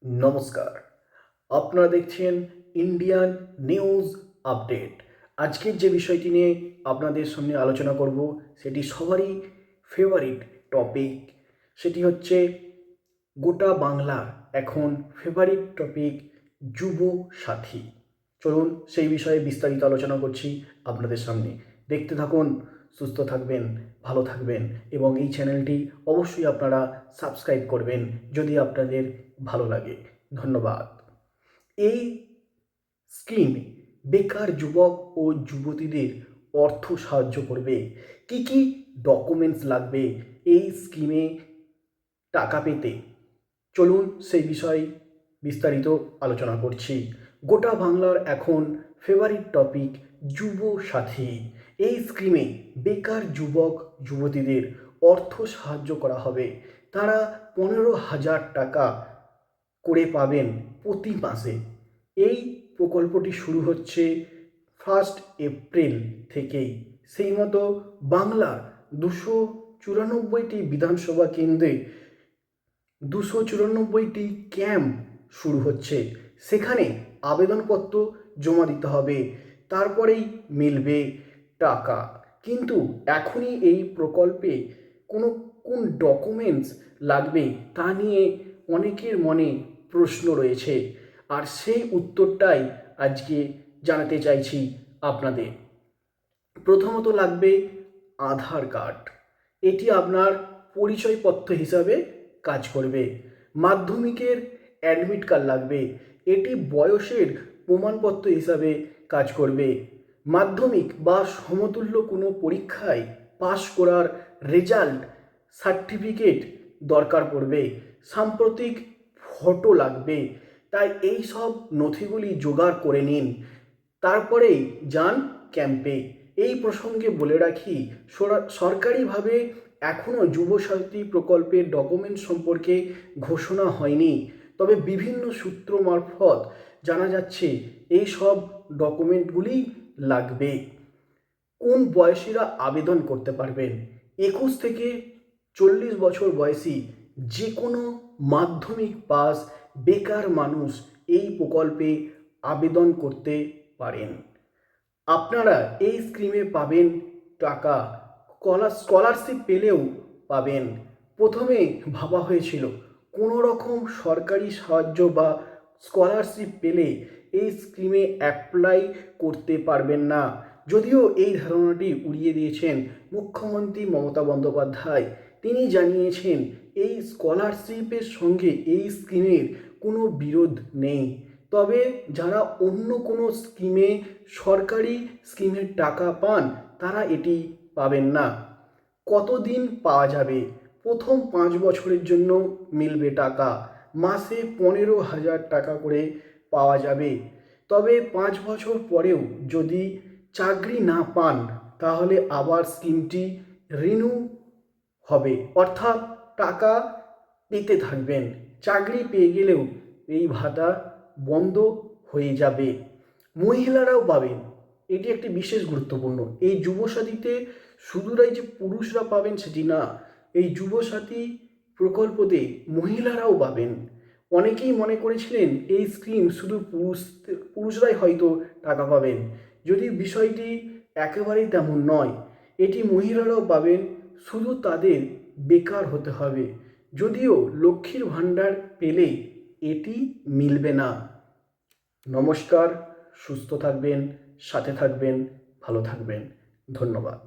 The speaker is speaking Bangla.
নমস্কার, আপনারা দেখছেন ইন্ডিয়ান নিউজ আপডেট। আজকের যে বিষয়টি নিয়ে আপনাদের সামনে আলোচনা করব সেটি সবারই ফেভারিট টপিক। সেটি হচ্ছে গোটা বাংলার এখন ফেভারিট টপিক যুব সাথী। চলুন সেই বিষয়ে বিস্তারিত আলোচনা করছি আপনাদের সামনে। দেখতে থাকুন, সুস্থ থাকবেন, ভালো থাকবেন এবং এই চ্যানেলটি অবশ্যই আপনারা সাবস্ক্রাইব করবেন যদি আপনাদের ভালো লাগে। ধন্যবাদ। এই স্কিম বেকার যুবক ও যুবতীদের অর্থ সাহায্য করবে। কি কি ডকুমেন্টস লাগবে এই স্কিমে টাকা পেতে? চলুন সেই বিষয়ে বিস্তারিত আলোচনা করছি। গোটা বাংলার এখন ফেভারিট টপিক যুব সাথী। এই স্কিমে বেকার যুবক যুবতীদের অর্থ সাহায্য করা হবে। তারা 15,000 টাকা করে পাবেন প্রতি মাসে। এই প্রকল্পটি শুরু হচ্ছে 1 এপ্রিল থেকেই। সেই মতো বাংলার 294টি বিধানসভা কেন্দ্রে 294টি ক্যাম্প শুরু হচ্ছে। সেখানে আবেদনপত্র জমা দিতে হবে, তারপরেই মিলবে টাকা। কিন্তু এখনই এই প্রকল্পে কোন ডকুমেন্টস লাগবে তা নিয়ে অনেকের মনে প্রশ্ন রয়েছে, আর সেই উত্তরটাই আজকে জানাতে চাইছি আপনাদের। প্রথমত লাগবে আধার কার্ড। এটি আপনার পরিচয়পত্র হিসাবে কাজ করবে। মাধ্যমিকের অ্যাডমিট কার্ড লাগবে। এটি বয়সের প্রমাণপত্র হিসাবে কাজ করবে। মাধ্যমিক বা সমতুল্য কোনো পরীক্ষায় পাশ করার রেজাল্ট সার্টিফিকেট দরকার পড়বে। সাম্প্রতিক ফটো লাগবে। তাই এই সব নথিগুলি জোগাড় করে নিন, তারপরেই যান ক্যাম্পে। এই প্রসঙ্গে বলে রাখি, সরকারিভাবে এখনও যুবসাথী প্রকল্পের ডকুমেন্ট সম্পর্কে ঘোষণা হয়নি, তবে বিভিন্ন সূত্র মারফত জানা যাচ্ছে এই সব ডকুমেন্টগুলি লাগবে। কোন বয়সীরা আবেদন করতে পারবেন? 21 থেকে 40 বছর বয়সী যে কোনো মাধ্যমিক পাস বেকার মানুষ এই প্রকল্পে আবেদন করতে পারেন। আপনারা এই স্কিমে পাবেন টাকা, স্কলারশিপ পেলেও পাবেন। প্রথমে ভাবা হয়েছিল কোনো রকম সরকারি সাহায্য বা স্কলারশিপ পেলে এই স্কিমে অ্যাপ্লাই করতে পারবেন না, যদিও এই ধারণাটি উড়িয়ে দিয়েছেন মুখ্যমন্ত্রী মমতা বন্দ্যোপাধ্যায়। তিনি জানিয়েছেন এই স্কলারশিপের সঙ্গে এই স্কিমের কোনো বিরোধ নেই, তবে যারা অন্য কোনো স্কিমে সরকারি স্কিমের টাকা পান তারা এটি পাবেন না। কতদিন পাওয়া যাবে? প্রথম 5 বছরের জন্য মিলবে টাকা। মাসে 15,000 টাকা করে পাওয়া যাবে। তবে 5 বছর পরেও যদি চাকরি না পান তাহলে আবার স্কিমটি রিনিউ হবে, অর্থাৎ টাকা পেতে থাকবেন। চাকরি পেয়ে গেলেও এই ভাতা বন্ধ হয়ে যাবে। মহিলারাও পাবেন, এটি একটি বিশেষ গুরুত্বপূর্ণ। এই যুবসাথীতে শুধুরাই যে পুরুষরা পাবেন সেটি না, এই যুবসাথী প্রকল্পতে মহিলারাও পাবেন। অনেকেই মনে করেছিলেন এই স্কিম শুধু পুরুষরাই হয়তো টাকা পাবেন, যদি বিষয়টি একেবারেই তেমন নয়। এটি মহিলারাও পাবেন, শুধু তাদের বেকার হতে হবে। যদিও লক্ষ্মীর ভাণ্ডার পেলে এটি মিলবে না। নমস্কার, সুস্থ থাকবেন, সাথে থাকবেন, ভালো থাকবেন। ধন্যবাদ।